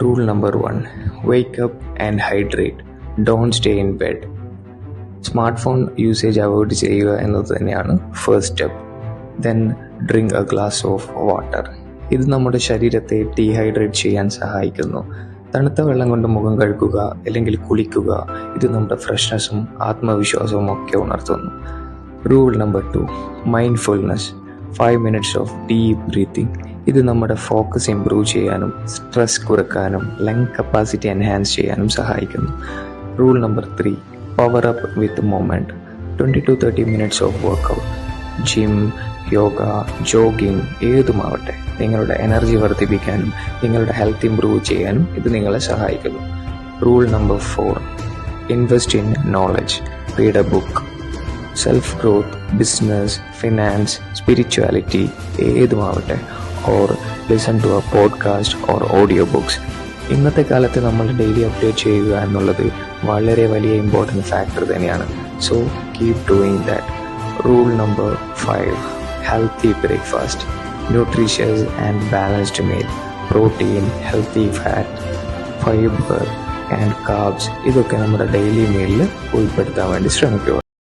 Rule number 1, wake up and hydrate. Don't stay in bed. Smart phone usage avoid ചെയ്യുക എന്നത് തന്നെയാണ് first step. Then drink A glass of water. ഇത് നമ്മുടെ ശരീരത്തെ dehydrate ചെയ്യാൻ സഹായിക്കുന്നു. തണുത്ത വെള്ളം കൊണ്ട് മുഖം കഴുകുക അല്ലെങ്കിൽ കുളിക്കുക. ഇത് നമ്മുടെ ഫ്രഷ്നെസ്സും ആത്മവിശ്വാസവും ഒക്കെ ഉണർത്തുന്നു. Rule number 2, mindfulness. 5 minutes of deep breathing. ഇത് നമ്മുടെ ഫോക്കസ് ഇംപ്രൂവ് ചെയ്യാനും സ്ട്രെസ് കുറയ്ക്കാനും ലങ് കപ്പാസിറ്റി എൻഹാൻസ് ചെയ്യാനും സഹായിക്കുന്നു. Rule number 3, power up with movement. 20 to 30 minutes of workout. Gym, yoga, jogging ഏതുമാവട്ടെ, നിങ്ങളുടെ എനർജി വർദ്ധിപ്പിക്കാനും നിങ്ങളുടെ ഹെൽത്ത് ഇംപ്രൂവ് ചെയ്യാനും ഇത് നിങ്ങളെ സഹായിക്കുന്നു. Rule number 4, invest in knowledge. Read a book. Self growth, business, finance, spirituality ഏതുമാവട്ടെ, or listen to a podcast or audio books. ഇന്നത്തെ കാലത്ത് നമ്മൾ ഡെയിലി അപ്ഡേറ്റ് ചെയ്യുക എന്നുള്ളത് വളരെ വലിയ ഇമ്പോർട്ടൻറ്റ് ഫാക്ടർ തന്നെയാണ്. So keep doing that. Rule number 5, healthy breakfast. Nutritious and balanced meal. Protein, healthy fat, fibre and carbs ഇതൊക്കെ നമ്മുടെ ഡെയിലി മീലിൽ ഉൾപ്പെടുത്താൻ വേണ്ടി ശ്രമിക്കുക.